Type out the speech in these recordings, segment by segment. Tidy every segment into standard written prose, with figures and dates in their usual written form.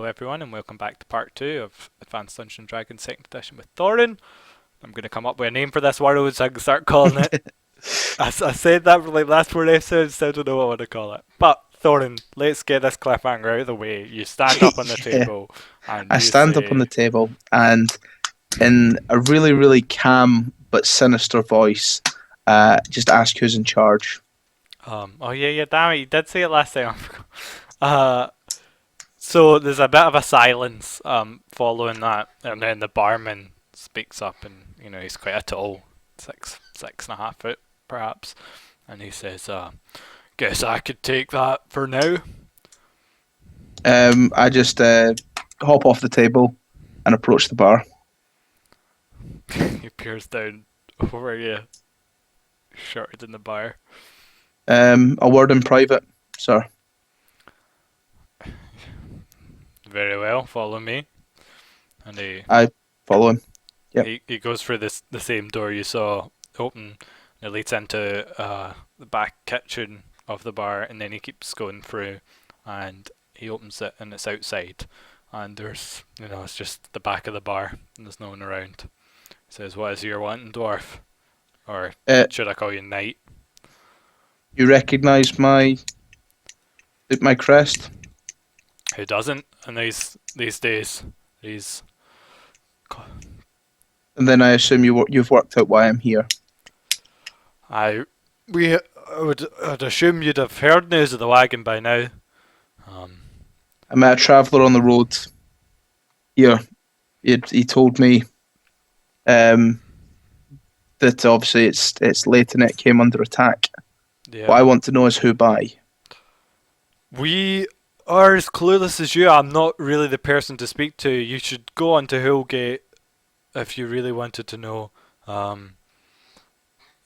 everyone, and welcome back to part 2 of Advanced Dungeons and Dragons 2nd Edition with Thorin. I'm going to come up with a name for this world so I can start calling it. I said that for like last 4 episodes, so I don't know what I want to call it. But, Thorin, let's get this cliffhanger out of the way. You stand up on the Yeah, table and I you stand up on the say, table and, in a really, really calm but sinister voice, just ask who's in charge. oh yeah, damn it, you did say it last time. uh, so there's a bit of a silence following that, and then the barman speaks up, and he's quite a tall, 6.5 foot perhaps, and he says, "Guess I could take that for now." I just hop off the table and approach the bar. He peers down over you, shorter than the bar. A word in private, sir. Very well, follow me. And I follow him. Yep. he goes through the same door you saw open. It leads into the back kitchen of the bar, and then he keeps going through, and he opens it, and it's outside, and there's it's just the back of the bar, and there's no one around. He says, "What is your wanting, dwarf? Or Uh, should I call you knight?" you recognise my crest? Who doesn't? And these days, these And then I assume you've worked out why I'm here. I I'd assume you'd have heard news of the wagon by now. I met a traveller on the road here. He told me that obviously it's late and it came under attack. Yeah. What I want to know is who by. We are as clueless as you. I'm not really the person to speak to. You should go on to Hillgate if you really wanted to know.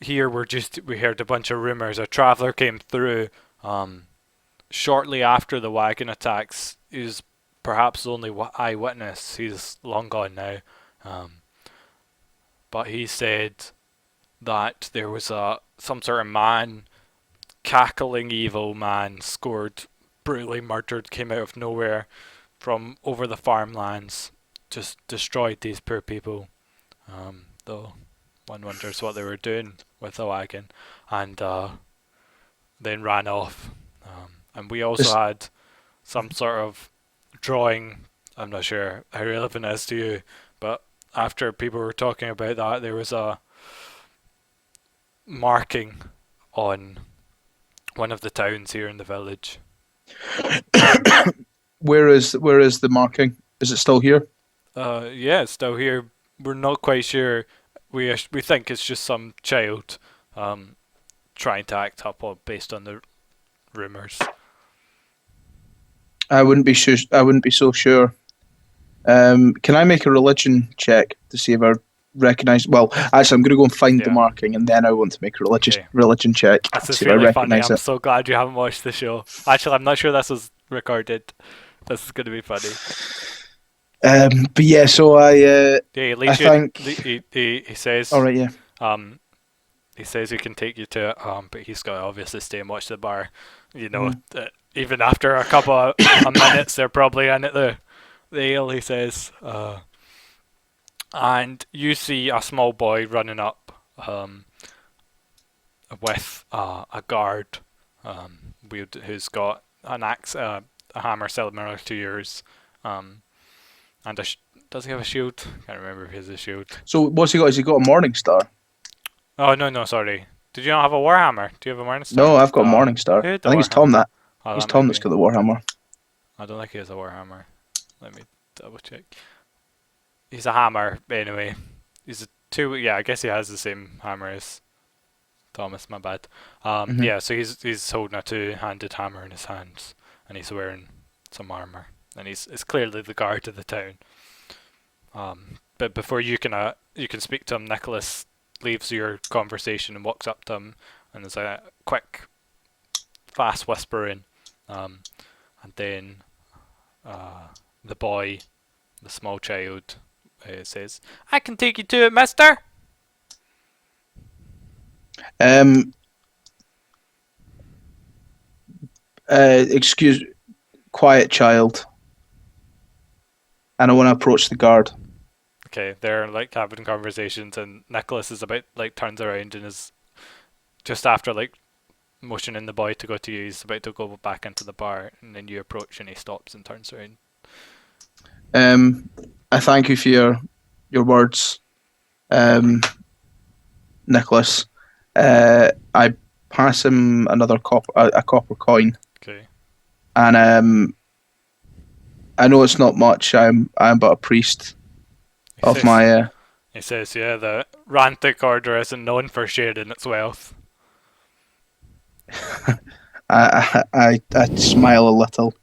Here we heard a bunch of rumours. A traveller came through shortly after the wagon attacks. He's perhaps the only eyewitness. He's long gone now. But he said that there was some sort of man, cackling evil man, scored, brutally murdered, came out of nowhere from over the farmlands, just destroyed these poor people. Though one wonders what they were doing with the wagon, and then ran off. And we also had some sort of drawing. I'm not sure how relevant it is to you, but after people were talking about that, there was a marking on one of the towns here in the village. Where is the marking? Is it still here? Yeah, it's still here. We're not quite sure. We think it's just some child trying to act up based on the rumours. I wouldn't be sure. I wouldn't be so sure. Can I make a religion check to see if I recognise? Well, actually, I'm going to go and find the marking, and then I want to make a religion check This to is see really if I funny. recognise I'm it. so glad you haven't watched the show. Actually, I'm not sure this was recorded. This is going to be funny. But yeah, so Yeah, he I think. he says. All right, yeah. He says he can take you to it, but he's got to obviously stay and watch the bar. Even after a couple of minutes, they're probably in at the ale, he says. And you see a small boy running up with a guard who's got an axe, a hammer similar to yours, and does he have a shield? Can't remember if he has a shield. So what's he got? Has he got a morning star? Oh no, sorry. Did you not have a warhammer? Do you have a morning star? No, I've got a morning star. I think it's Tom that. Oh, It's Tom that's got the warhammer. I don't think he has a warhammer. Let me double check. He's a hammer, anyway. He's a two. Yeah, I guess he has the same hammer as Thomas. My bad. Yeah, so he's holding a two-handed hammer in his hands, and he's wearing some armor, and it's clearly the guard of the town. But before you can speak to him, Nicholas leaves your conversation and walks up to him, and there's a quick, fast whispering, and then the boy, the small child, says, "I can take you to it, mister." Excuse, quiet child. and I want to approach the guard. Okay, they're like having conversations, and Nicholas is about like turns around and is just after like motioning the boy to go to you. He's about to go back into the bar, and then you approach, and he stops and turns around. I thank you for your words, Nicholas. I pass him another a copper coin, Okay. and I know it's not much. I'm but a priest of my. He says, "Yeah, the Rantic Order isn't known for sharing its wealth." I smile a little,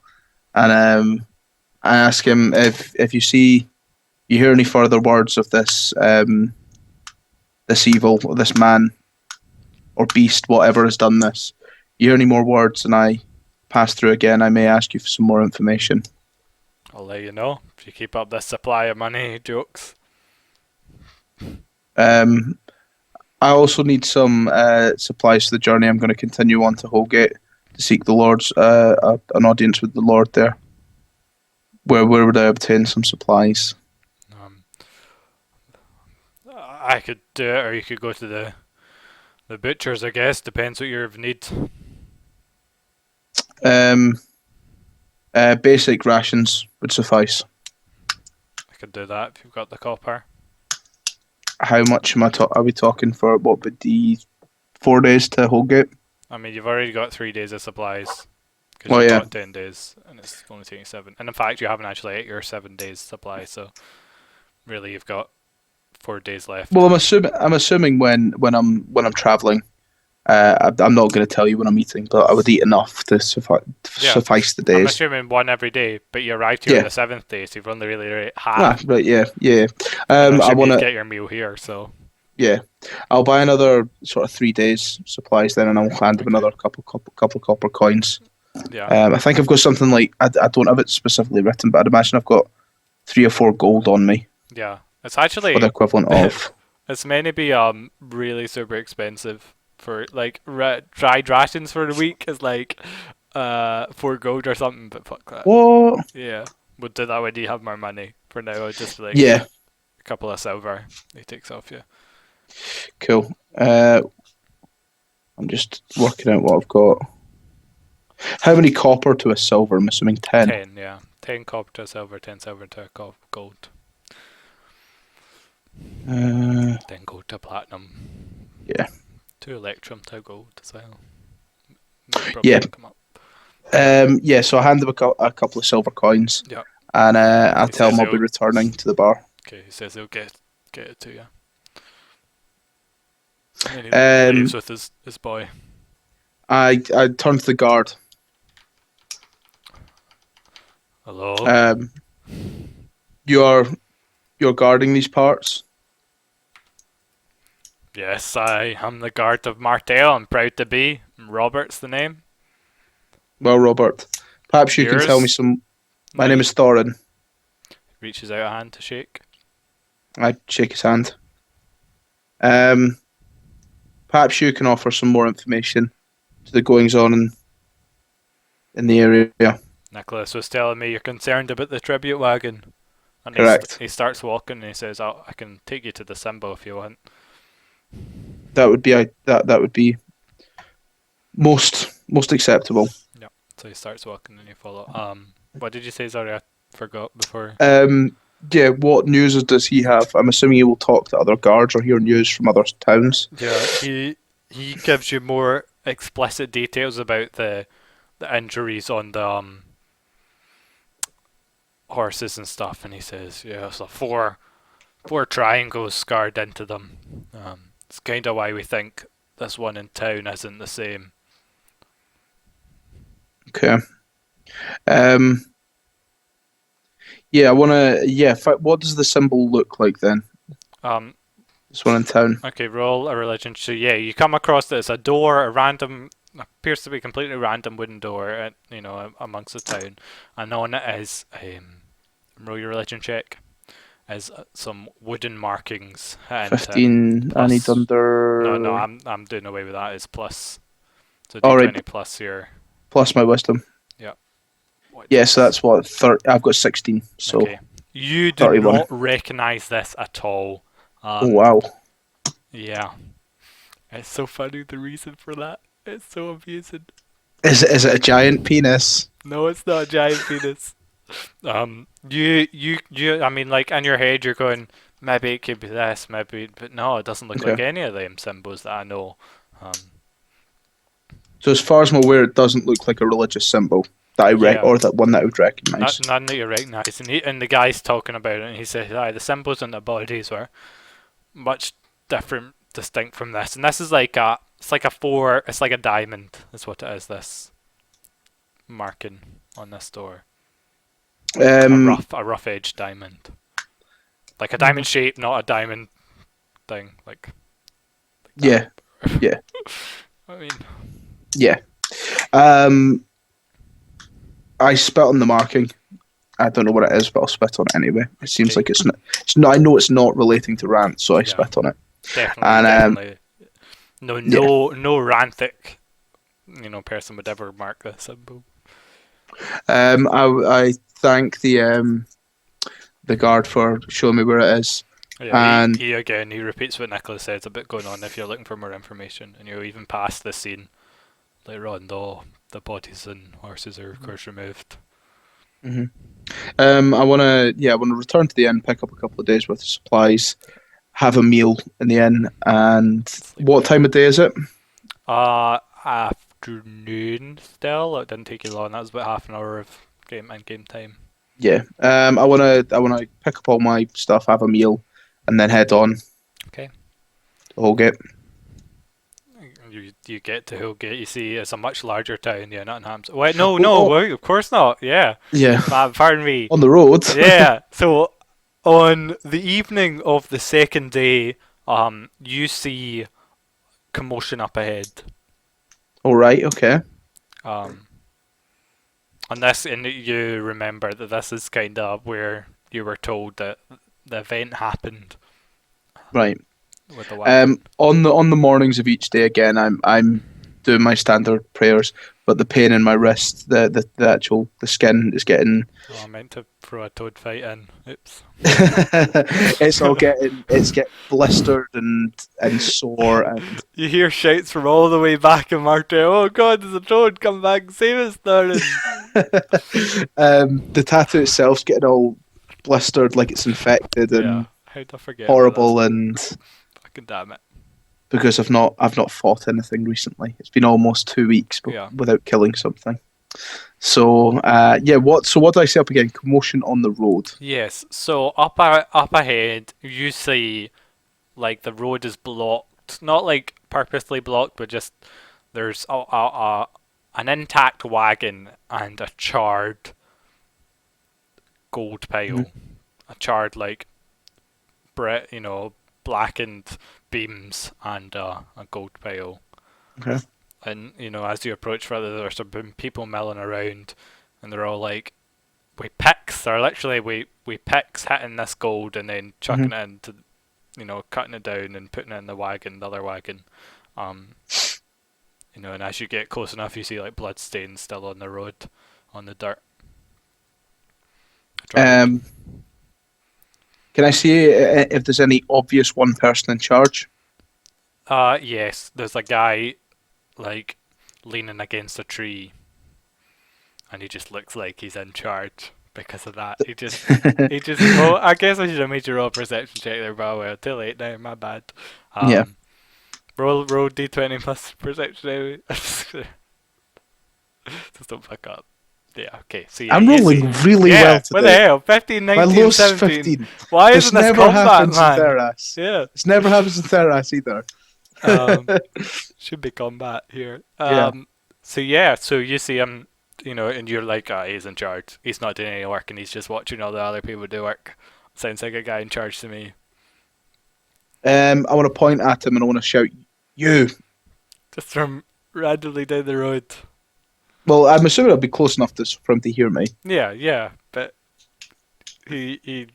and I ask him if you hear any further words of this evil, this man or beast, whatever has done this. You hear any more words, and I pass through again, I may ask you for some more information. I'll let you know if you keep up this supply of money jokes. I also need some supplies for the journey. I'm going to continue on to Holgate to seek the Lord's an audience with the Lord there. Where would I obtain some supplies? I could do it, or you could go to the butcher's, I guess. Depends what you need. Basic rations would suffice. I could do that if you've got the copper. How much are we talking for? What would the 4 days to Holgate? I mean, you've already got 3 days of supplies. Because Oh, you've yeah. got 10 days, and it's only taking 7. And in fact, you haven't actually hit your 7 days supply, so really you've got 4 days left. Well, I'm assuming when I'm traveling, I'm not going to tell you when I'm eating, but I would eat enough to suffice the days. I'm assuming one every day, but you arrived here on the 7th day, so you've only really half. Right, yeah. I want to get your meal here, so. Yeah, I'll buy another sort of 3 days supplies then, and I'll hand him another couple copper coins. Yeah. I think I've got something like I don't have it specifically written, but I'd imagine I've got 3 or 4 gold on me. Yeah, it's actually or the equivalent of. It's meant to be really super expensive for like dried rations for a week is like 4 gold or something, but fuck that. What? Yeah, we'll do that when you have more money. For now, I'll just like Yeah. a couple of silver he takes off you. Cool. I'm just working out what I've got. How many copper to a silver? I'm assuming 10. 10, yeah. 10 copper to a silver, 10 silver to a gold. 10 gold to platinum. Yeah. 2 electrum to gold as well. Yeah. Come up. So I hand him a couple of silver coins. Yeah. And I'll tell him I'll be returning to the bar. Okay, he says he'll get it to you. And he leaves with his boy. I turn to the guard. Hello. You're guarding these parts? Yes, I am the guard of Martel. I'm proud to be. Robert's the name. Well, Robert, perhaps you can tell me some. My name is Thorin. Reaches out a hand to shake. I shake his hand. Perhaps you can offer some more information to the goings on in the area. Nicholas was telling me you're concerned about the tribute wagon. And Correct. He starts walking and he says, "Oh, I can take you to the symbol if you want." That would be most acceptable. Yeah. So he starts walking and you follow. What did you say? Sorry, I forgot before. Yeah. What news does he have? I'm assuming he will talk to other guards or hear news from other towns. Yeah. He gives you more explicit details about the injuries on the horses and stuff, and he says, "Yeah, so 4 triangles scarred into them. It's kind of why we think this one in town isn't the same." Okay. Yeah, I wanna. Yeah, what does the symbol look like then? This one in town. Okay, roll a religion. So yeah, you come across this a door, appears to be completely random wooden door, amongst the town, and on it is roll your religion check. Is some wooden markings. 15. I need under. No, I'm doing away with that. It's plus. So All D20 right. plus your. Plus my wisdom. Yeah. Yeah, so that's what. I've got 16. So. Okay. You do 31. not recognise this at all. Oh, wow. Yeah. It's so funny, the reason for that. It's so amusing. Is it a giant penis? No, it's not a giant penis. I mean, like, in your head, you're going, maybe it could be this, maybe, but no, it doesn't look like Okay. any of them symbols that I know. Um, So as far as I'm aware, it doesn't look like a religious symbol that yeah, or that one that I would recognise. none that you recognise. And the guy's talking about it, and he says, "Aye, the symbols on the bodies were much different, distinct from this." And this is like it's like a diamond, is what it is. This marking on this door, Um, a rough edge diamond, like a diamond shape, not a diamond thing, like yeah, that. yeah, I mean, yeah. Um, I spit on the marking. I don't know what it is, but I'll spit on it anyway. It seems okay, like it's not. It's not. I know it's not relating to rant, so I yeah, spit on it. definitely, And definitely. yeah, No ranthic, person would ever mark this symbol. I thank the guard for showing me where it is, Yeah, and he repeats what Nicholas says about going on if you're looking for more information, and you're even past the scene later on. Though the bodies and horses are of course removed. hmm I want to return to the inn, pick up a couple of days worth of supplies, have a meal in the inn, and Sleep what there. time of day is it? Afternoon still. It didn't take you long. That was about half an hour of game time. Yeah. I wanna pick up all my stuff, have a meal, and then head on Okay. to Holgate. You get to Hillgate. You see, it's a much larger town. Yeah, Nottingham's. Wait, no, Oh, no, oh, wait, of course not. Yeah, yeah, pardon me. on the road. Yeah. So on the evening of the second day, you see commotion up ahead. All right. Okay. Um, and you remember that this is kind of where you were told that the event happened Right. with the wagon. On the mornings of each day, again, I'm doing my standard prayers, but the pain in my wrist, the actual the skin is getting. Oh, I meant to throw a toad fight in. Oops. It's getting blistered and sore and You hear shouts from all the way back in Martel. Oh God, there's a toad! Come back and save us, Thorin! the tattoo itself's getting all blistered like it's infected Yeah, and how'd I forget about horrible this? and Fucking damn it. because I've not fought anything recently. It's been almost 2 weeks Yeah. without killing something. So what do I say up again? Commotion on the road. Yes. So up ahead, you see like the road is blocked. Not like purposely blocked, but just there's an intact wagon and a charred gold pile. Mhm. A charred like blackened beams and a gold pile. Okay. And as you approach further, there's been people milling around, and they're all like, "We picks," or literally we picks hitting this gold and then chucking Mhm. it into, cutting it down and putting it in the other wagon. Um, and as you get close enough, you see like blood stains still on the road, on the dirt. Dried. Um, can I see if there's any obvious one person in charge? Yes, there's a guy like leaning against a tree, and he just looks like he's in charge because of that. He just. Well, I guess I should have made you roll a perception check there, but well, too late now. My bad. Yeah. Roll d20 plus perception anyway. Just don't fuck up. Yeah. Okay. So yeah, I'm you rolling see. really Yeah. well What the today. hell? 15, My 19, low's 17. 15. Why This isn't this never combat, happens in man? Theras. Yeah. This never happens in Theras either. Should be combat here. Yeah. So yeah, so you see him, and you're like, he's in charge. He's not doing any work, and he's just watching all the other people do work. Sounds like a guy in charge to me. I want to point at him and I want to shout, "You!" Just from randomly down the road. Well, I'm assuming I'll be close enough for him to hear me. Yeah, but he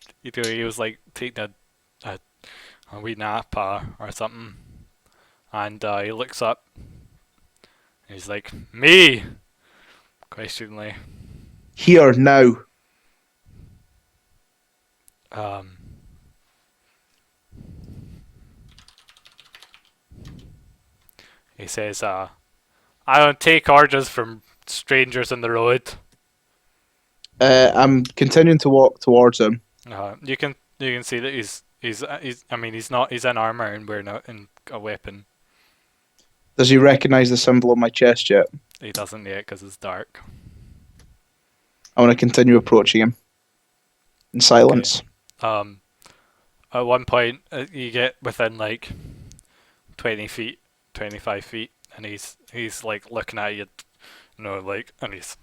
was like taking a wee nap or something, and he looks up. And he's like, "Me?" questioningly. Here now. Um, he says, I don't take orders from strangers on the road. I'm continuing to walk towards him. You can see that he's I mean he's in armor and wearing a weapon. Does he recognize the symbol on my chest yet? He doesn't yet because it's dark. I want to continue approaching him in silence. Um, at one point you get within like 20 feet, 25 feet, and he's like looking at you, like, and he's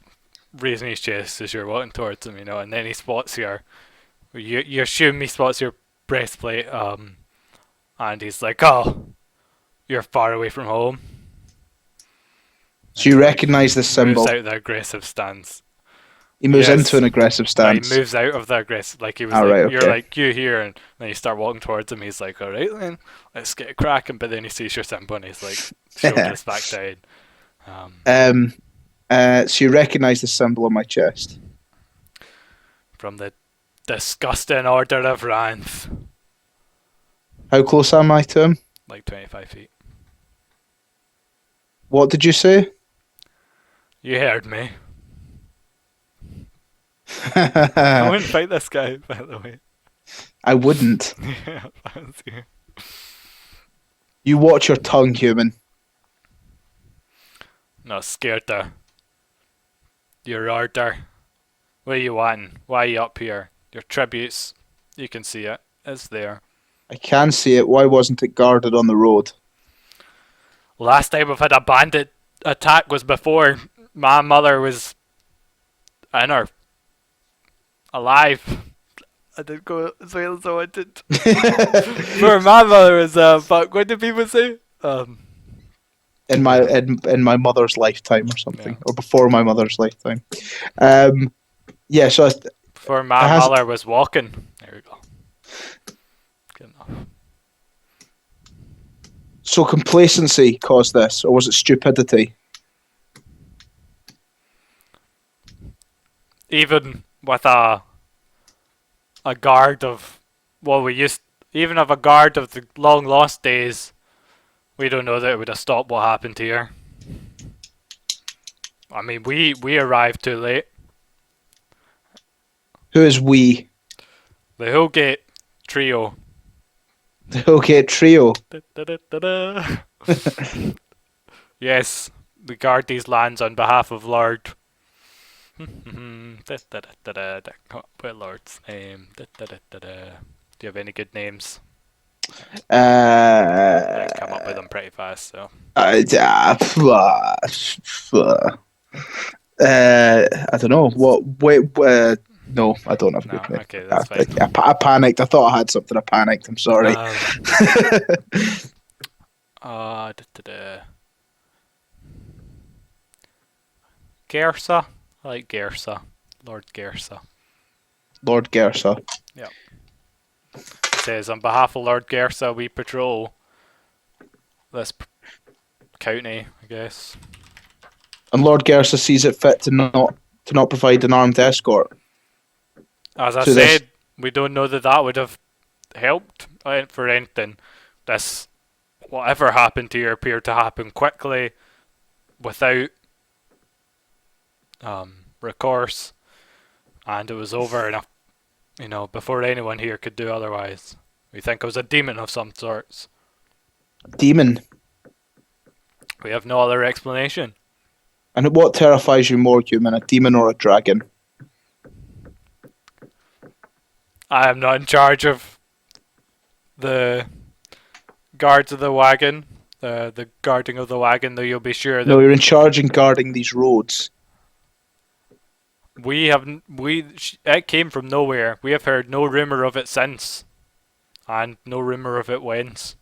raising his chest as you're walking towards him, and then he spots you assume he spots your breastplate, and he's like, oh, you're far away from home. So you recognize the symbol. Moves out the aggressive stance. He moves into an aggressive stance. He moves out of the aggressive, like he was you're like, you here, and then you start walking towards him, he's like, alright then, let's get cracking, but then he sees your symbol and he's like, shoulders back down. So you recognize the symbol on my chest? From the disgusting Order of Ranth. How close am I to him? Like 25 feet. What did you say? You heard me. I wouldn't fight this guy, by the way. I wouldn't. Yeah, that's you. You watch your tongue, human. Not scared there. Your order. What are you wanting? Why are you up here? Your tributes. You can see it. It's there. I can see it. Why wasn't it guarded on the road? Last time we've had a bandit attack was before my mother was in her alive. I didn't go as well as I wanted. Before my mother was fuck, what did people say? In my mother's lifetime or something, or before my mother's lifetime. So before my mother was walking. There we go. Good enough. So complacency caused this, or was it stupidity? Even with a guard of even of a guard of the long lost days, we don't know that it would have stopped what happened here. I mean, we arrived too late. Who is we? The Hillgate trio. The Hillgate trio. Yes, we guard these lands on behalf of Lord. What Lord's name? Do you have any good names? I come up with them pretty fast, so. I don't know. What? Wait. No, I don't have a good name. Okay, that's fine. I panicked. I thought I had something. I panicked. I'm sorry. Gersa. I like Gersa. Lord Gersa. Lord Gersa. Yeah. It says, on behalf of Lord Gersa, we patrol this county, I guess. And Lord Gersa sees it fit to not provide an armed escort. As I said, we don't know that would have helped for anything. Whatever happened here appeared to happen quickly, without recourse, and it was over enough, before anyone here could do otherwise. We think it was a demon of some sorts. Demon? We have no other explanation. And what terrifies you more, human, a demon or a dragon? I am not in charge of the guards of the wagon, the guarding of the wagon, though you'll be sure that... No, you're in charge in guarding these roads. It came from nowhere. We have heard no rumour of it since, and no rumour of it whence.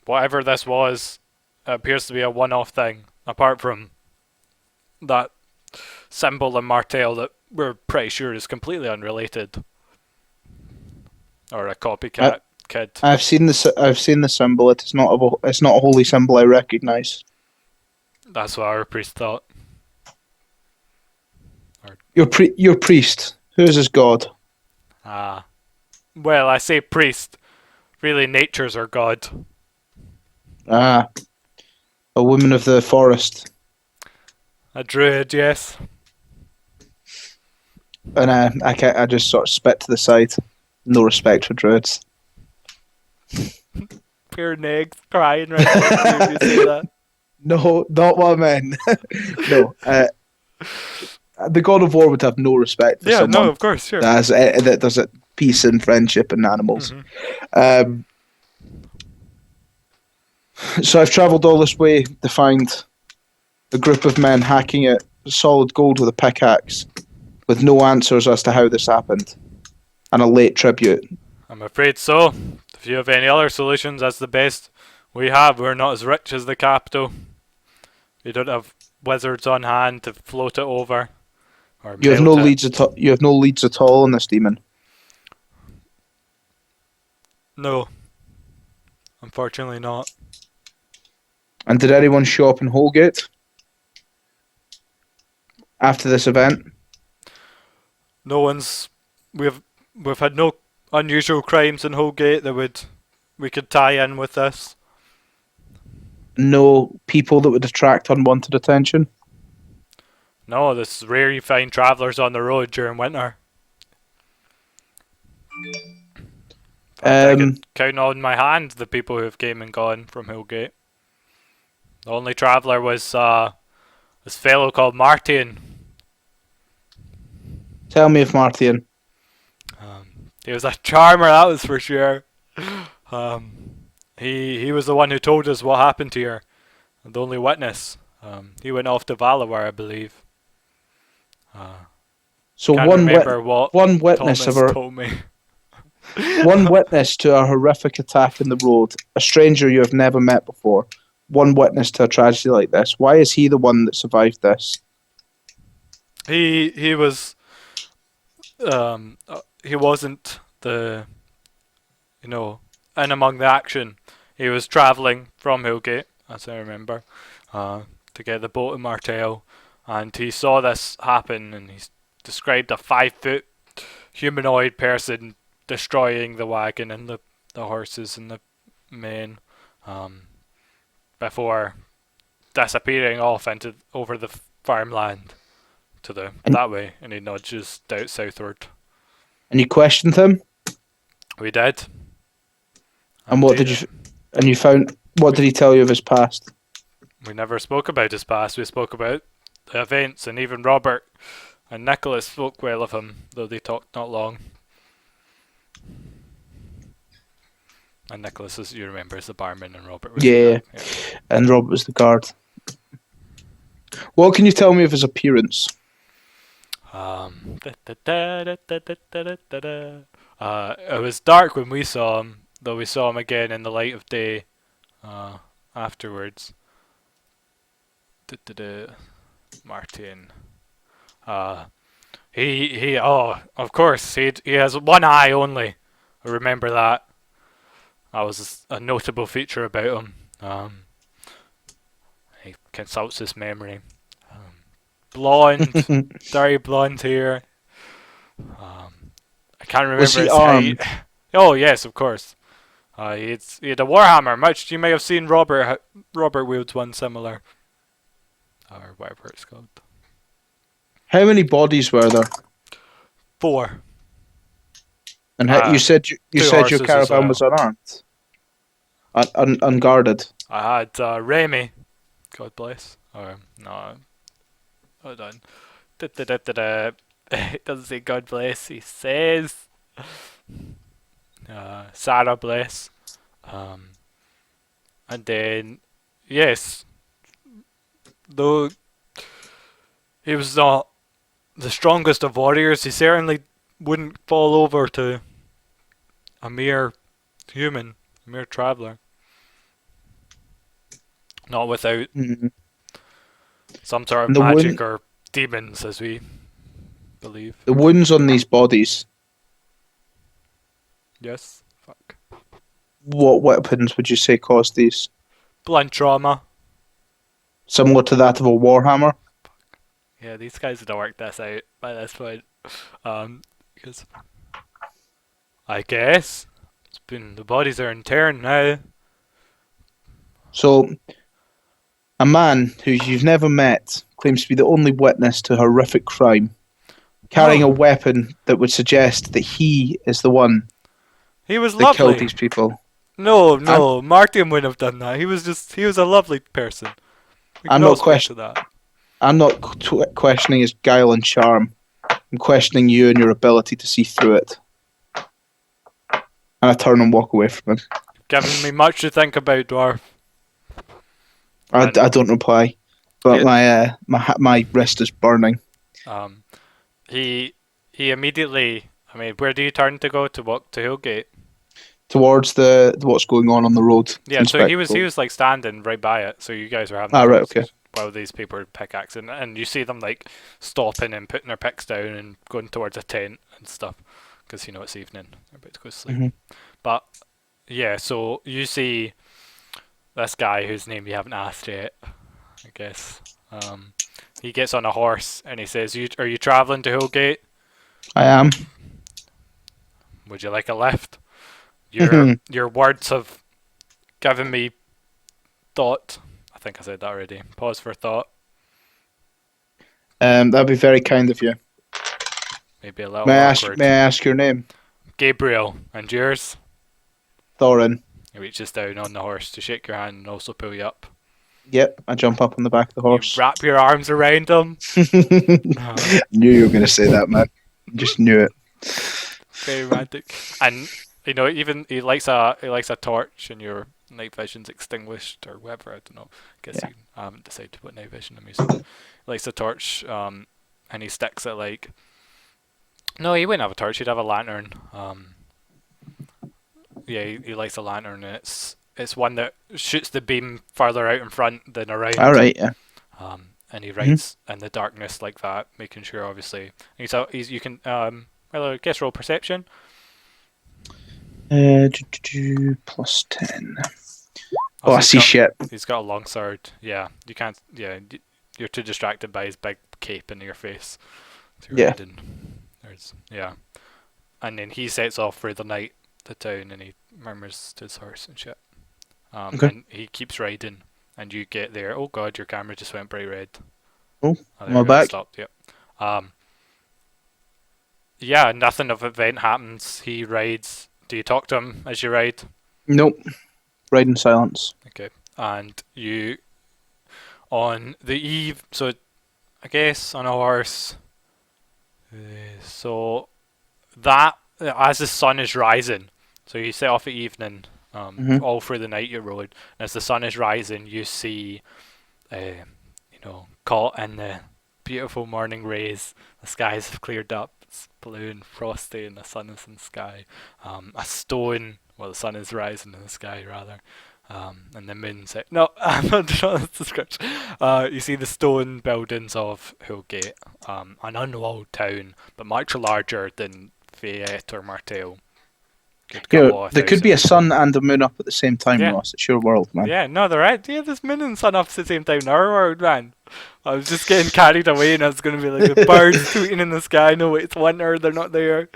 Whatever this was, it appears to be a one-off thing, apart from that symbol and martell that we're pretty sure is completely unrelated. Or a copycat kid. I've seen the symbol. It's not a holy symbol I recognise. That's what our priest thought. Your priest. Who is his god? Well, I say priest. Really, nature's our god. Ah, a woman of the forest. A druid, yes. And I just sort of spit to the side. No respect for druids. Pure negs crying right next to you if you say that. No, not what I meant. No, the God of War would have no respect for Yeah, no, someone of course, sure. that does it peace and friendship and animals. Hmm. Um, so I've travelled all this way to find a group of men hacking at solid gold with a pickaxe, with no answers as to how this happened, and a late tribute. I'm afraid so. If you have any other solutions, that's the best we have. We're not as rich as the capital. We don't have wizards on hand to float it over or You have no melt it. leads at all. You have no leads at all on this demon. No, unfortunately not. And did anyone show up in Holgate after this event? No one's. We've had no unusual crimes in Holgate that we could tie in with this. No people that would attract unwanted attention. No, this is rare you find travellers on the road during winter. In fact, I Um, could count on my hand the people who have came and gone from Hillgate. The only traveller was this fellow called Martin. Tell me if Martian. He was a charmer, that was for sure. He was the one who told us what happened here, and the only witness. He went off to Valar, I believe. So Can't remember what one witness Thomas of our told me. one witness to a horrific attack in the road, a stranger you have never met before. One witness to a tragedy like this. Why is he the one that survived this? He was he wasn't the in among the action. He was travelling from Hillgate, as I remember, to get the boat to Martell, and he saw this happen, and he described a 5 foot humanoid person destroying the wagon and the horses and the men, before disappearing off into over the farmland to the And that way, and he nudges out southward. and you questioned him, We did. and what did you? And you found what did he tell you of his past? We never spoke about his past. We spoke about the events, and even Robert and Nicholas spoke well of him, though they talked not long. And Nicholas, as you remember, is the barman, and Robert was Yeah, the guy. and Rob was the guard. What can you tell me of his appearance? It was dark when we saw him, though we saw him again in the light of day afterwards. Martin. He of course he has one eye only. I remember that. That was a notable feature about him. He consults his memory. Blonde, very blonde hair. I can't remember Was he his armed? height. Oh yes, of course. He had a warhammer, much you may have seen Robert wields one similar, or whatever it's called. How many bodies were there? 4. And how, you said you Two said your horses as caravan well. was unarmed, unguarded. I had Remy, God bless. Or no, hold on. It doesn't say God bless. He says Sarah bless. And then yes, though he was not the strongest of warriors, he certainly wouldn't fall over to a mere human, a mere traveller. Not without Mm-hmm. some sort And of magic or demons, as we believe. the wounds on these bodies. Yes. Fuck. What weapons would you say caused these? Blunt trauma. Similar to that of a warhammer. Yeah, these guys would have worked this out by this point. Because I guess. The bodies are in turn now. So, a man who you've never met claims to be the only witness to a horrific crime, carrying a Oh, weapon that would suggest that he is the one he was that killed lovely. these people. No, I'm, no, Martin wouldn't have done that. He was a lovely person. We I'm can all not speak to question, that. I'm not questioning his guile and charm. I'm questioning you and your ability to see through it. And I turn and walk away from him. Given me much to think about, dwarf. I And don't reply, but it, my wrist is burning. um, he immediately. I mean, where do you turn to go to walk to Hillgate? Towards the what's going on the road to Yeah, so inspect the he road. was like standing right by it. So you guys were having a Ah, right, okay. conversation while these people were pickaxing, and you see them like stopping and putting their picks down and going towards a tent and stuff, because you know it's evening. They're about to go to sleep. Hmm. But yeah, so you see this guy whose name you haven't asked yet, I guess. He gets on a horse and he says, Are you travelling to Hillgate? I am. Would you like a lift? Your words have given me thought. I think I said that already. Pause for thought. That'd be very kind of you. Maybe a little awkward. May I ask your name? Gabriel, and yours? Thorin. He reaches down on the horse to shake your hand and also pull you up. Yep, I jump up on the back of the You horse. wrap your arms around him. Knew you were going to say that, man. Just knew it. Very romantic. And you know, even he likes a torch, and your night vision's extinguished or whatever. I don't know. I guess Yeah. you haven't decided to put night vision. I'm using. He likes a torch, and he sticks it like. No, he wouldn't have a torch. He'd have a lantern. Yeah, he likes a lantern, and it's one that shoots the beam farther out in front than around. All right, yeah. And he rides in the darkness like that, making sure obviously he's you can well, I guess roll perception. Plus 10. Oh, Also, I see shit. he's got a long sword. Yeah, you can't. Yeah, you're too distracted by his big cape in your face. Yeah. Yeah, and then he sets off for the night to town, and he murmurs to his horse and shit. Okay. And he keeps riding, and you get there. Oh god, your camera just went bright red. Oh, Oh, am there I we go, it back? stopped. Yep. Yeah, nothing of event happens. He rides. Do you talk to him as you ride? Nope. Ride in silence. Okay. And you on the eve. So I guess on a horse. So that as the sun is rising. So you set off at evening. Mhm. All through the night you rode. And as the sun is rising, you see, caught in the beautiful morning rays. The skies have cleared up. It's blue and frosty, and the sun is in the sky. A stone. Well, the sun is rising in the sky rather. And the moon set. No, I'm not sure that's the script. You see the stone buildings of Hillgate, an unwalled town, but much larger than Fayette or Martel. Good Here, couple of there could be a thousand sun people. and a moon up at the same time, Yeah, Ross. It's your world, man. yeah, no, they're right. Yeah, there's moon and sun up at the same time in our world, man. I was just getting carried away, and I was gonna be like the birds tweeting in the sky. No, wait, it's winter. They're not there.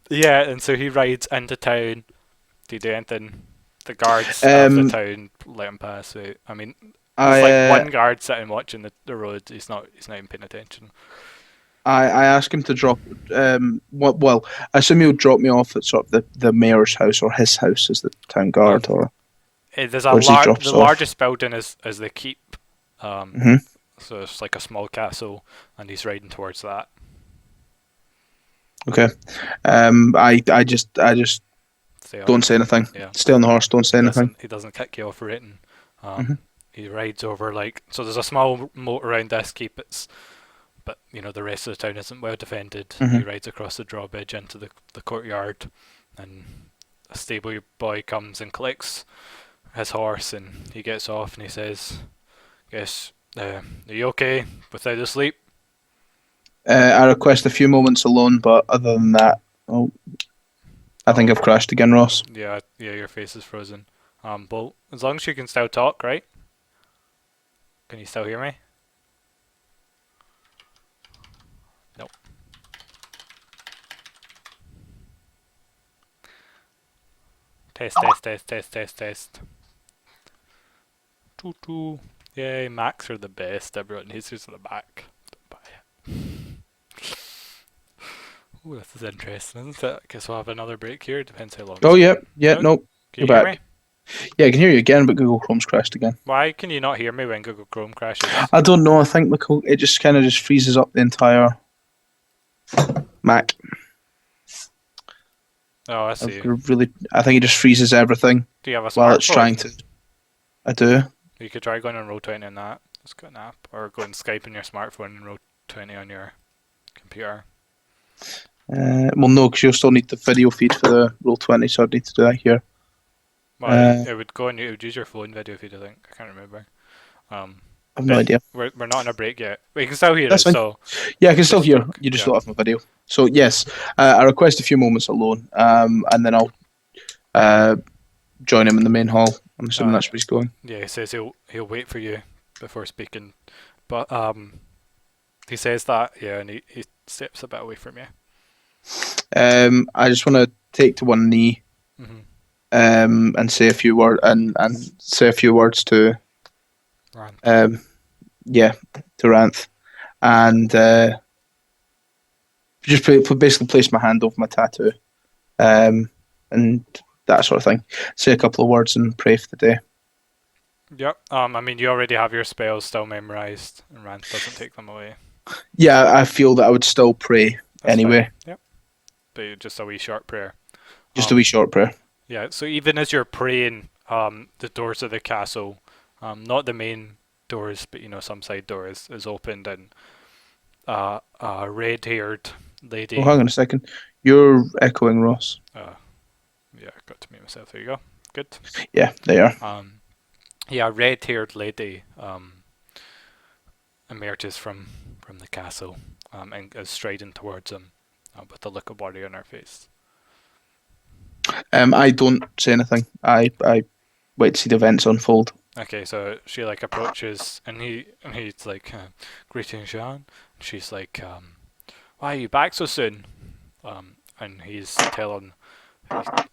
Yeah, and so he rides into town. Do you do anything? The guards of the Um, town let him pass. So, I mean, there's I like one guard sitting watching the road. He's not even paying attention. I ask him to drop. Well, I assume he'll drop me off at sort of the mayor's house or his house as the town guard, Um, or There's where does he drop the us off? largest building is the keep. Hmm. So it's like a small castle, and he's riding towards that. Okay. I just Stay don't on. say anything. Yeah. Stay on the horse. Don't say anything. He doesn't kick you off written. Hmm. He rides over like so. There's a small moat around this keep. But the rest of the town isn't well defended. He Hmm. rides across the drawbridge into the courtyard, and a stable boy comes and collects his horse, and he gets off and he says, "Guess, are you okay without the sleep?" I request a few moments alone, but other than that, oh, I think I've crashed again, Ross. Yeah, your face is frozen. But as long as you can still talk, right? Can you still hear me? Nope. Test. Choo. Yay, Macs are the best. Everyone needs to the back. Buy it. Ooh, this is interesting, isn't it? Guess we'll have another break here. Depends how long Oh, it's yeah. going. Yeah, No, nope. can You're you hear me? back. Yeah, I can hear you again, but Google Chrome's crashed again. Why can you not hear me when Google Chrome crashes? I don't know. I think it just kind of just freezes up the entire Mac. Oh, I see. I think it just freezes everything Do you have a while it's smartphone? trying to. I do. You could try going on Roll20 on that. It's got an app. Or go and Skype on your smartphone and Roll20 on your computer. Well, no, because you'll still need the video feed for the Roll20, so I'd need to do that here. Well, it would go on. It would use your phone video feed. I think. I can't remember. I have no idea. We're not on a break yet. We can still hear That's it. fine. So Yeah, I can still just hear. talk, You just yeah. don't have my video. So yes, I request a few moments alone, and then I'll join him in the main hall. I'm assuming that's where he's going. Yeah, he says he'll wait for you before speaking, but he says that, yeah, and he steps a bit away from you. I just want to take to one knee, and say a few words to Rand. to Ranth, and just basically place my hand over my tattoo, and that sort of thing. Say a couple of words and pray for the day. Yep. I mean, you already have your spells still memorized, and Rand doesn't take them away. Yeah, I feel that I would still pray anyway. Fine. Yep. But just a wee short prayer. Just a wee short prayer. Yeah. So even as you're praying, the doors of the castle, not the main doors, but some side doors, is opened, and a red-haired lady. Oh, hang on a second. You're echoing, Ross. Yeah, I got to mute myself. There you go. Good. Yeah, there you are. Yeah, red-haired lady emerges from the castle and is striding towards him with a look of worry on her face. I don't say anything. I wait to see the events unfold. Okay, so she approaches and he's like, "Greetings, Jean." And she's like, "Why are you back so soon?" And he's telling.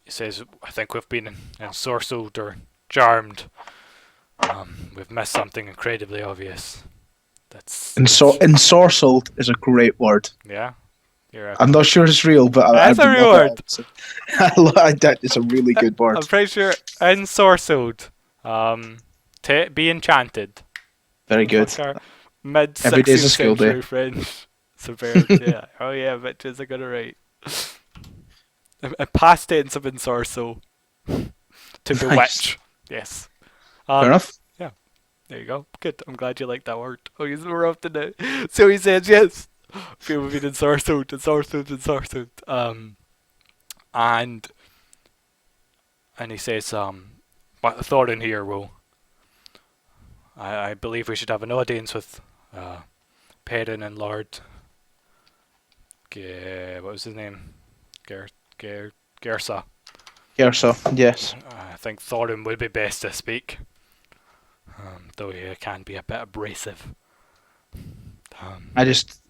He says, "I think we've been ensorcelled or charmed. We've missed something incredibly obvious." Ensorcelled is a great word. Yeah. I'm not sure it's real, but that's a real word. It's a really good word. I'm pretty sure ensorcelled. Be enchanted. Very good. Mid 16th century French. Superb. Yeah. Oh yeah, bitches are gonna write. A past tense of ensorcel. To bewitch. Yes. Fair enough. Yeah. There you go. Good. I'm glad you like that word. Oh, we're up to now. So he says yes. People have been ensorcelled. And he says, but Thorin here will. I believe we should have an audience with Perrin and Lord. What was his name? Gersa. Gersa, yes. I think Thorin would be best to speak, though he can be a bit abrasive.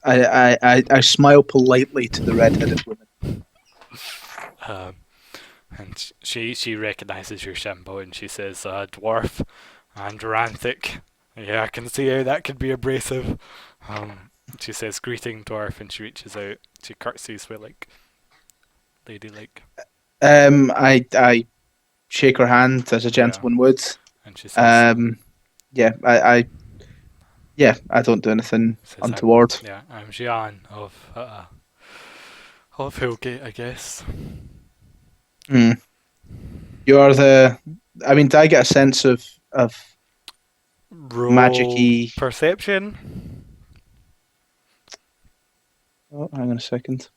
I smile politely to the red-headed woman. And she recognises your symbol and she says, "Dwarf and Ranthic." Yeah, I can see how that could be abrasive. She says, "Greeting, dwarf," and she reaches out. She curtsies with ladylike. I shake her hand as a gentleman would. And she says, I don't do anything untoward. I'm Jean of Hillgate, I guess. You are do I get a sense of magic-y perception? Oh, hang on a second.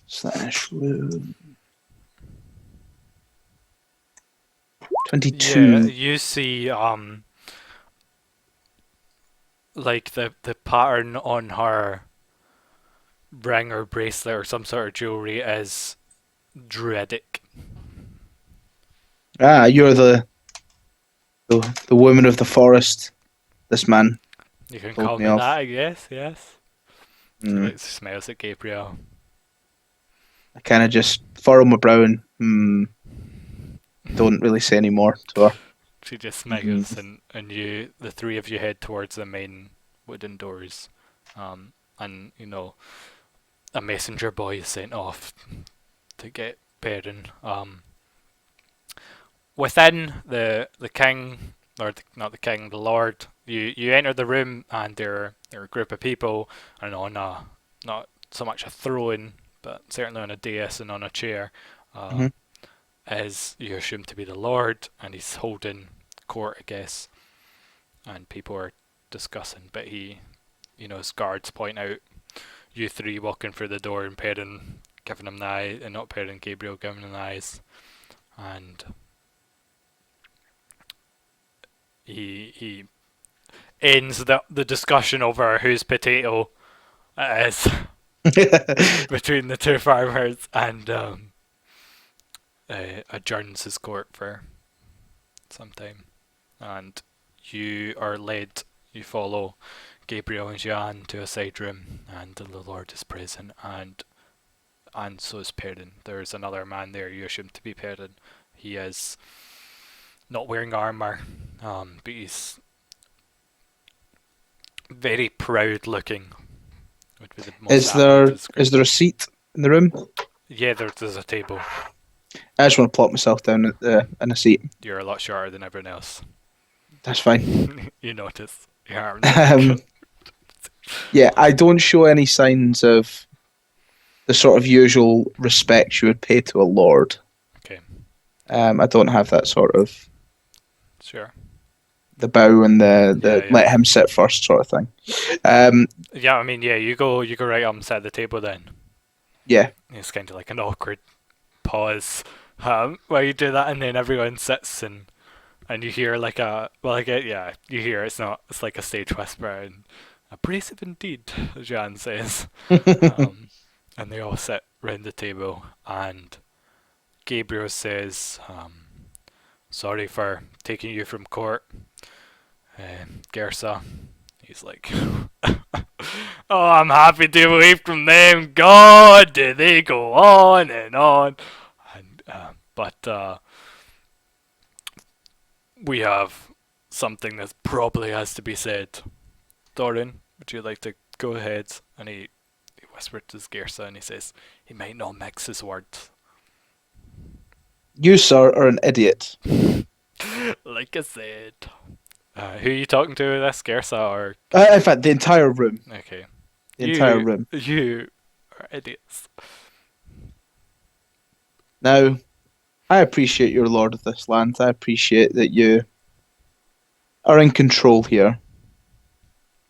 /room. 22. Yeah, you see the pattern on her ring or bracelet or some sort of jewelry is druidic. You're the woman of the forest. This man. You can call me that, I guess. Yes. It smells like Gabriel. I kind of just furrow my brow and don't really say any more to her. She just smiles, Mm. and the three of you head towards the main wooden doors. And a messenger boy is sent off to get Perrin. Within the king, or not the king, the lord, you enter the room, and there are a group of people, and on a, not so much a throne, but certainly on a dais and on a chair, Hmm. is you assume to be the lord, and he's holding court, I guess, and people are discussing, but his guards point out you three walking through the door, and Perrin giving him the eye, and not Perrin, Gabriel giving him the eyes, and he ends the discussion over whose potato it is between the two farmers, and adjourns his court for some time. And you follow Gabriel and Jean to a side room, and the Lord is present, and so is Perrin. There's another man there you assume to be Perrin. He is not wearing armor, but he's very proud looking. Would be the most Is apt way to there describe is there a him. seat in the room? Yeah, there's a table. I just want to plop myself down in a seat. You're a lot shorter than everyone else. That's fine. You notice your arms are like Um, yeah, I don't show any signs of the sort of usual respect you would pay to a lord. okay, I don't have that sort of sure. the bow and the Yeah, yeah, let him sit first sort of thing. Um, yeah. I mean, yeah. You go right up and set the table. Then yeah, it's kind of like an awkward pause while you do that, and then everyone sits and you hear like yeah, you hear it's like a stage whisper and abrasive indeed, Jan says. Um, and they all sit round the table, and Gabriel says, "Sorry for taking you from court, Gersa." He's like, "Oh, I'm happy to be away from them. God, did they go on and on?" And but we have something that probably has to be said. Thorin, would you like to go ahead? And he whispered to Gersa, and he says he might not mix his words. you sir are an idiot. Like I said. Who are you talking to? This Gersa or In fact, the entire room, okay? the entire You room. you are idiots. Now, I appreciate you're lord of this land. I appreciate that you are in control here.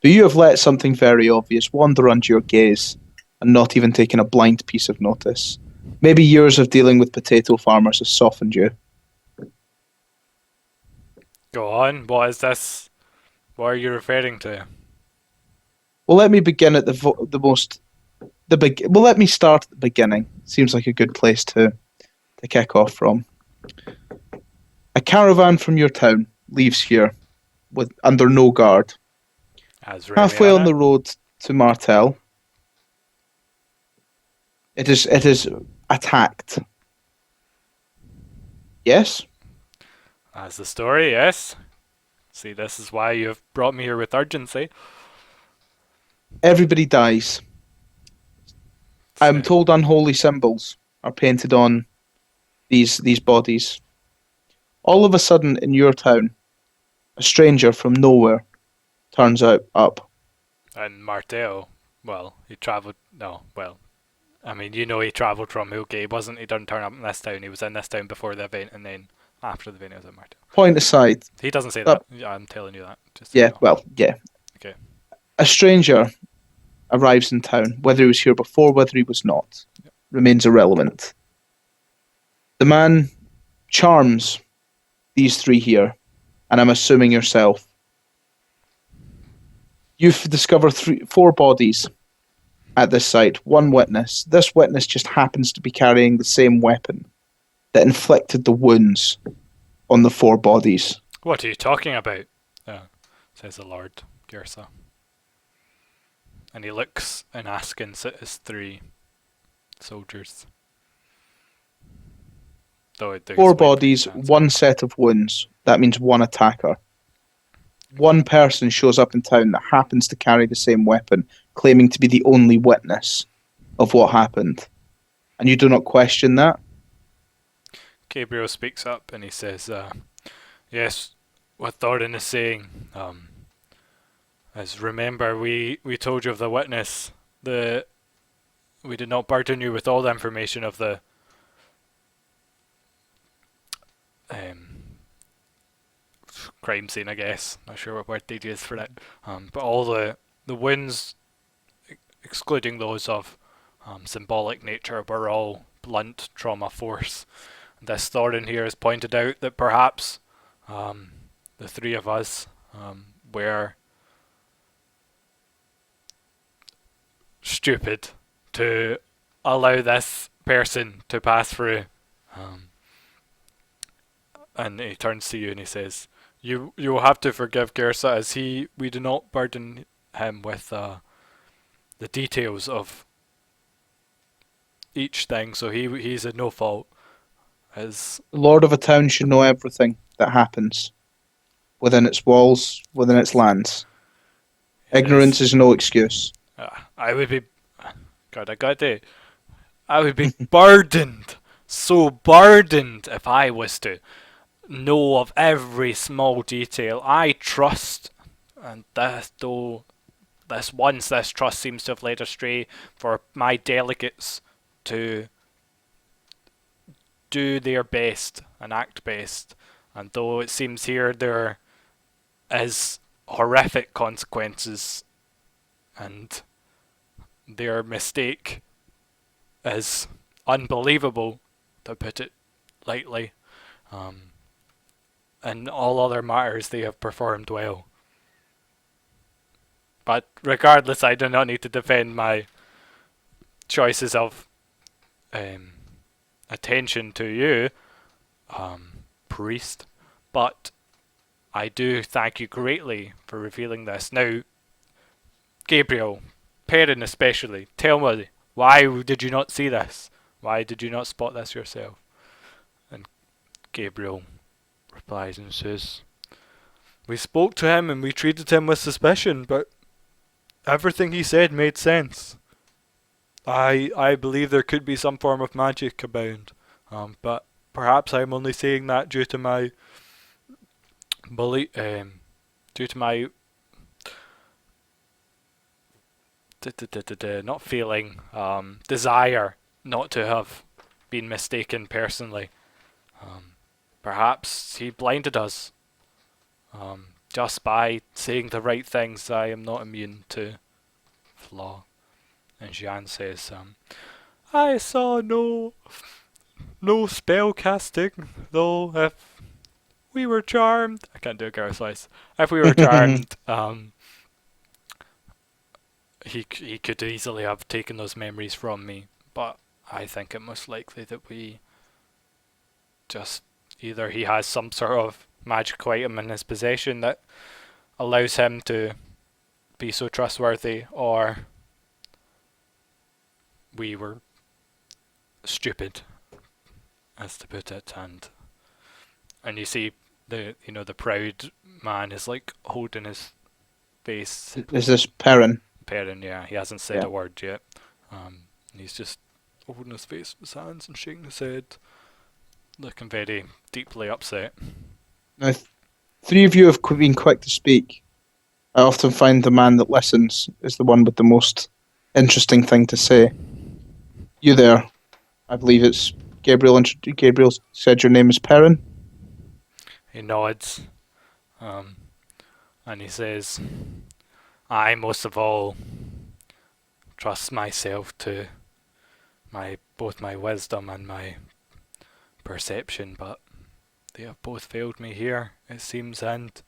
But you have let something very obvious wander under your gaze and not even taken a blind piece of notice. Maybe years of dealing with potato farmers has softened you. Go on. What is this? What are you referring to? Well, let me begin at the most the big. Well, let me start at the beginning. Seems like a good place to kick off from. A caravan from your town leaves here with under no guard. Has Remy Halfway on on it? the road to Martel, it is attacked. Yes, That's the story. Yes. See, this is why you've brought me here with urgency. everybody dies. I'm Say, told unholy symbols are painted on these bodies. All of a sudden, in your town, a stranger from nowhere turns out up. and Martel, well, he travelled. No, well, I mean, he travelled from Hillgate. He wasn't. He didn't turn up in this town. He was in this town before the event, and then after the event, he was in Martel. Point aside, He doesn't say that that. Yeah, I'm telling you that, just so you yeah, know. well, yeah, Okay. a stranger arrives in town. Whether he was here before, whether he was not, remains irrelevant. The man charms these three here, and I'm assuming yourself. You've discovered four bodies at this site. One witness. This witness just happens to be carrying the same weapon that inflicted the wounds on the four bodies. What are you talking about? Says the Lord Gersa. And he looks and askance at his three soldiers. Though he's Four waiting for you bodies, to answer. one set of wounds. That means one attacker. One person shows up in town that happens to carry the same weapon, claiming to be the only witness of what happened. And you do not question that? Gabriel speaks up and he says, yes, what Thorin is saying is, remember, we told you of the witness. We did not burden you with all the information of the crime scene, I guess. Not sure what word they'd use for it. But all the wounds, excluding those of symbolic nature, were all blunt trauma force. This Thorin here has pointed out that perhaps the three of us were stupid to allow this person to pass through. And he turns to you and he says, "You will have to forgive Gersa, as we do not burden him with the details of each thing, so he's at no fault." As The lord of a town should know everything that happens within its walls, within its lands. Ignorance is no excuse. I would be, God, I would be burdened, so burdened if I was to know of every small detail. I trust, and this trust seems to have led astray, for my delegates to do their best and act best. And though it seems here there is horrific consequences, and their mistake is unbelievable, to put it lightly, in all other matters they have performed well. But regardless, I do not need to defend my choices of attention to you, priest, but I do thank you greatly for revealing this. Now, Gabriel, Perrin especially, tell me, why did you not see this? Why did you not spot this yourself? And Gabriel replies and says, we spoke to him and we treated him with suspicion, but everything he said made sense. I believe there could be some form of magic abound, but perhaps I'm only saying that due to my belief, due to my not feeling desire not to have been mistaken personally. Perhaps he blinded us. Just by saying the right things, I am not immune to flaw. And Jean says, I saw no spell casting, though if we were charmed, I can't do a girl slice. If we were charmed, he could easily have taken those memories from me. But I think it most likely that we just, either he has some sort of magical item in his possession that allows him to be so trustworthy, or we were stupid, as to put it. And you see the proud man is like holding his face. Is this Perrin? Perrin, yeah, he hasn't said Yeah. a word yet. He's just holding his face with his hands and shaking his head, looking very deeply upset. Now, three of you have been quick to speak. I often find the man that listens is the one with the most interesting thing to say. You there, I believe it's Gabriel. Gabriel said your name is Perrin. He nods, and he says, I most of all trust myself to both my wisdom and my perception, but they have both failed me here, it seems, and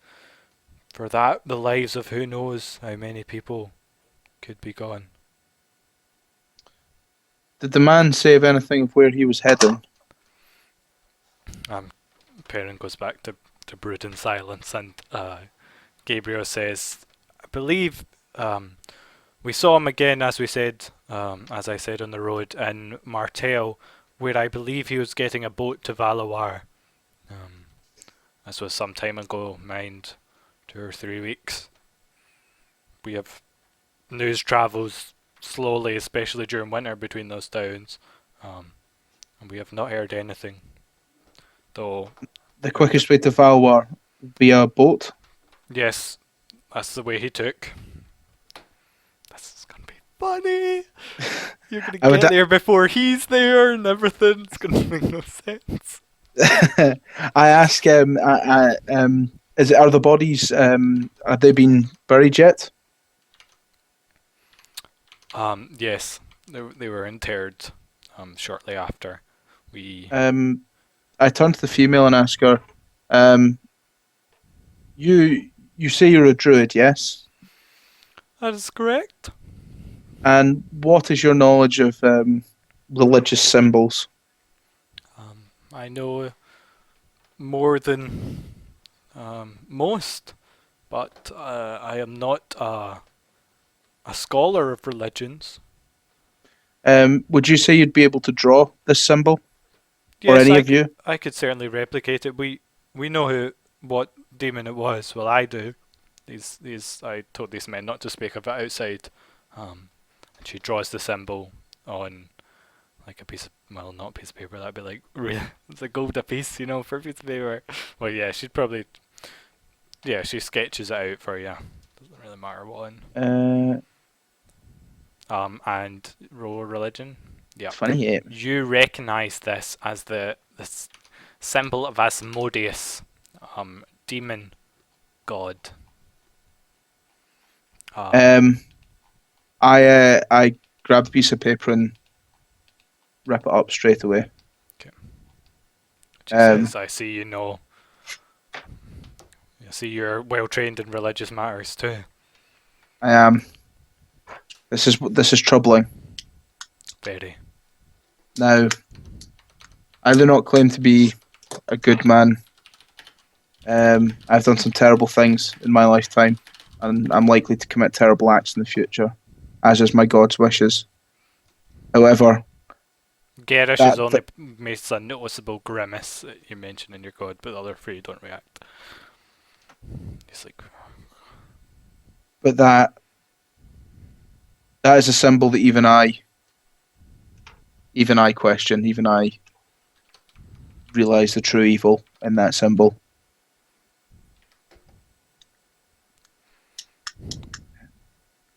for that the lives of who knows how many people could be gone. Did the man say of anything of where he was heading? Perrin goes back to brood in silence, and Gabriel says, I believe we saw him again, as I said on the road in Martel, where I believe he was getting a boat to Valawar. This was some time ago, mind 2 or 3 weeks. We have news travels slowly, especially during winter between those towns, and we have not heard anything. Though, The quickest way to Valwar via boat. yes, that's the way he took. This is gonna be funny. You're gonna I would get there before he's there, and everything. It's gonna make no sense. I ask are the bodies have they been buried yet? Yes, they were interred. Shortly after we. I turn to the female and ask her, you say you're a druid, yes? That is correct. And what is your knowledge of religious symbols? I know more than most, but I am not a scholar of religions. Would you say you'd be able to draw this symbol? Or Yes, any of you? I could certainly replicate it. We know what demon it was. Well, I do. I told these men not to speak of it outside. And she draws the symbol on like a piece of, well, not a piece of paper. That'd be like it's a gold a piece, for a piece of paper. Well, yeah, she sketches it out for you. Doesn't really matter what one. And roll religion. Yeah. 28. You recognise this as this symbol of Asmodeus, demon god. I grab a piece of paper and rip it up straight away. Okay. She says, "I see you know. I see you're well trained in religious matters too." I am. This is troubling. Very. Now, I do not claim to be a good man. I've done some terrible things in my lifetime, and I'm likely to commit terrible acts in the future, as is my God's wishes. However, Garish is only makes a noticeable grimace that you mention in your god, but the other three don't react. He's like, but that is a symbol that even I question, even I realise the true evil in that symbol.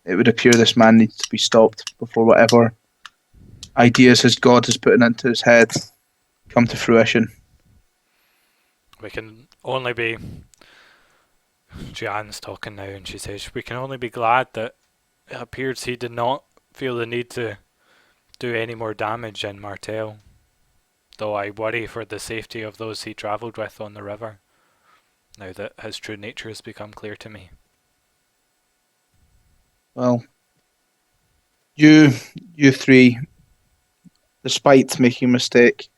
It would appear this man needs to be stopped before whatever ideas his God has put into his head come to fruition. we can only be. Jan's talking now, and she says, "We can only be glad that it appears he did not feel the need to do any more damage in Martel. Though I worry for the safety of those he travelled with on the river, now that his true nature has become clear to me." Well, you three, despite making a mistake,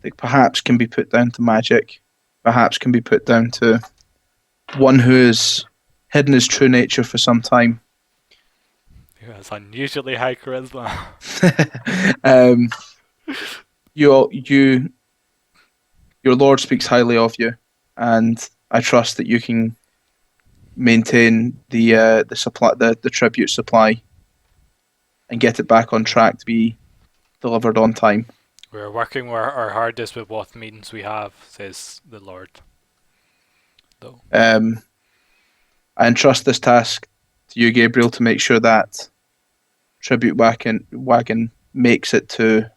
that perhaps can be put down to magic, perhaps can be put down to one who has hidden his true nature for some time. He has unusually high charisma. Your Lord speaks highly of you, and I trust that you can maintain the supply, the tribute supply, and get it back on track to be delivered on time. We're working our hardest with what means we have, says the Lord. Though. I entrust this task to you, Gabriel, to make sure that tribute wagon makes it to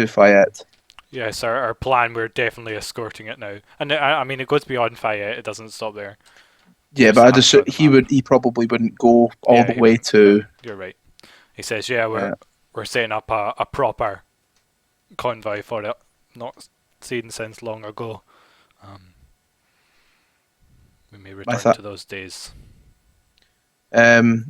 Fayette. Yes, our plan, we're definitely escorting it now. And I mean, it goes beyond Fayette, it doesn't stop there. Yeah, but I just he probably wouldn't go all the way to. You're right. He says, we're setting up a proper convoy for it, not seen since long ago. We may return to those days. I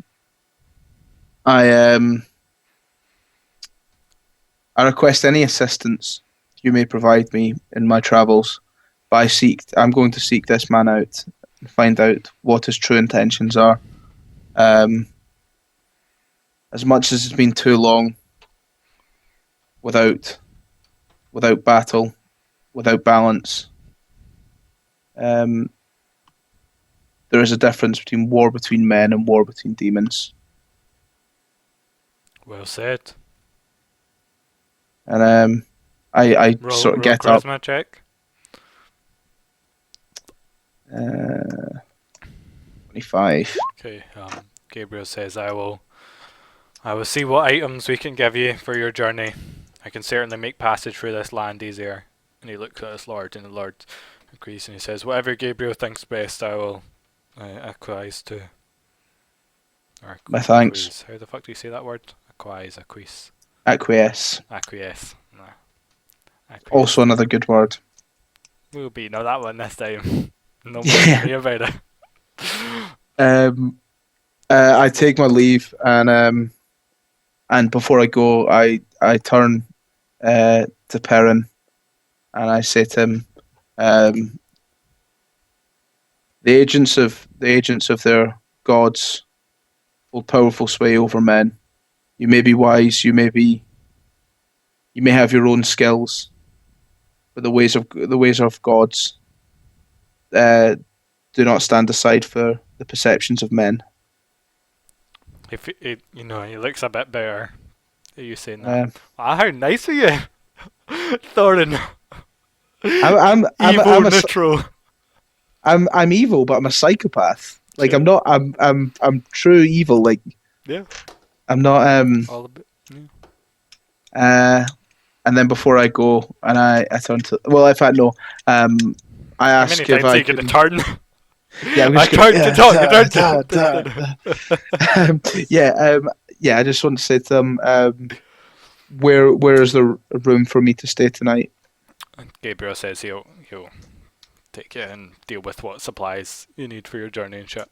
request any assistance you may provide me in my travels. But I'm going to seek this man out and find out what his true intentions are. As much as it's been too long, without battle, without balance. There is a difference between war between men and war between demons. Well said. And I sort of Roll get up. charisma check. 25. Okay. Gabriel says, I will see what items we can give you for your journey. I can certainly make passage through this land easier. And he looks at his lord, and the lord agrees, and he says, whatever Gabriel thinks best, I will acquiesce to. Or My thanks. acquiesce. How the fuck do you say that word? Acquiesce. Acquiesce. Acquiesce. Nah. Acquiesce. Also another good word. We'll beat that one this time. No more Yeah. me about it. I take my leave, and before I go, I turn to Perrin, and I say to him, the agents of their gods hold powerful sway over men. You may be wise, you may have your own skills, but the ways of gods do not stand aside for the perceptions of men. If it, he looks a bit better. Are you saying that? How nice of you, Thorin. I'm neutral. I'm evil, but I'm a psychopath. Like Sure. I'm not. I'm true evil. Like Yeah. I'm not. All a bit. Yeah. And then before I go, and I turn to. Well, in fact, no. I How many ask if times are I you going to can. turn? Yeah, I'm I just gonna. turn to talk. You turn to. Yeah. I just want to say to them. Where is the room for me to stay tonight? And Gabriel says he'll take you and deal with what supplies you need for your journey and shit.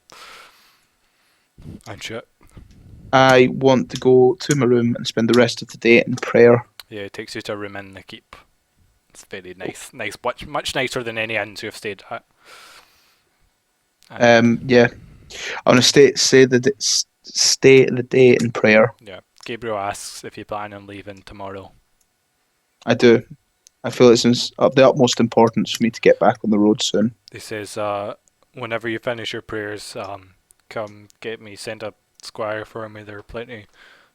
I want to go to my room and spend the rest of the day in prayer. Yeah, it takes you to a room in the keep. It's very nice, much nicer than any inns you've stayed at. Yeah, I want to stay the day in prayer. Yeah, Gabriel asks if you plan on leaving tomorrow. I do. I feel it's of the utmost importance for me to get back on the road soon. He says, whenever you finish your prayers, come get me, send a squire for me. There are plenty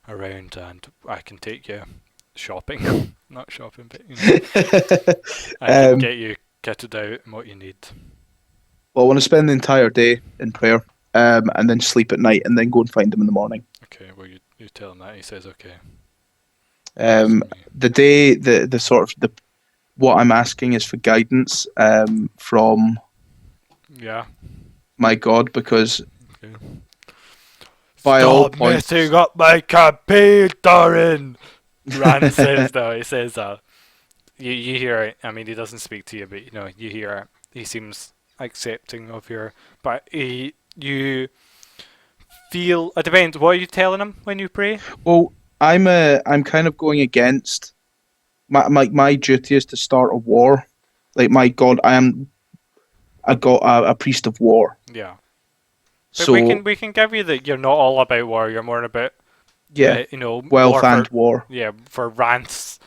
around, and I can take you shopping. Not shopping, but I can get you kitted out and what you need. Well, I want to spend the entire day in prayer, and then sleep at night, and then go and find him in the morning. Okay, well you tell him that. He says okay. The day, the sort of what I'm asking is for guidance from my God, because by all points, messing up my campaign, Thorin. Rand says though. He says you hear. I mean, he doesn't speak to you, but you hear. He seems accepting of your, but you feel. It depends. What are you telling him when you pray? Well, I'm kind of going against my duty is to start a war. Like my God, I am a priest of war. Yeah. But So we can give you that you're not all about war. You're more about wealth and war. Yeah, for Rant's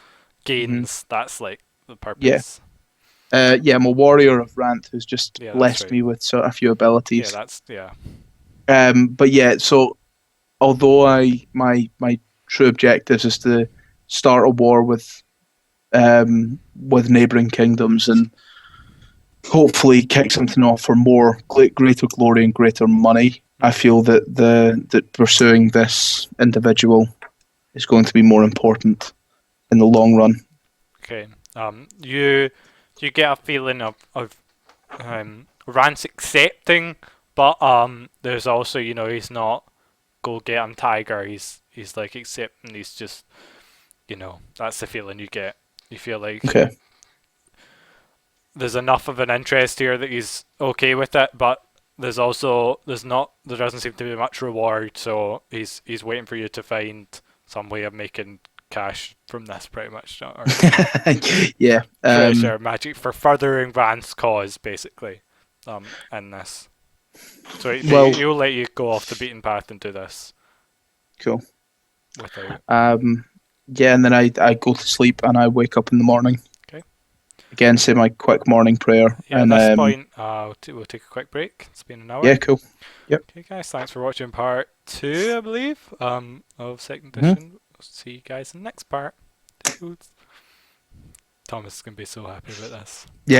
gains. Mm-hmm. That's like the purpose. Yeah. I'm a warrior of Rant who's just blessed me with a few abilities. Yeah. But yeah, so although my true objective is to start a war with neighboring kingdoms and hopefully kick something off for more greater glory and greater money, I feel that that pursuing this individual is going to be more important in the long run. Okay. You get a feeling of Rance accepting, but there's also he's not go get him tiger. He's like accepting. He's just that's the feeling you get. You feel like there's enough of an interest here that he's okay with it, but there doesn't seem to be much reward, so he's waiting for you to find some way of making cash from this, pretty much. Or, yeah. Treasure magic for furthering Rand's cause, basically. In this, so he'll let you go off the beaten path and do this. Cool. Without. Yeah, and then I go to sleep and I wake up in the morning. Okay. Again, say my quick morning prayer. Yeah, And at this point, we'll take a quick break. It's been an hour. yeah, cool. Yep. Okay, guys, thanks for watching part 2, I believe, of second Mhm. edition. We'll see you guys in the next part. Thomas is going to be so happy about this. Yeah.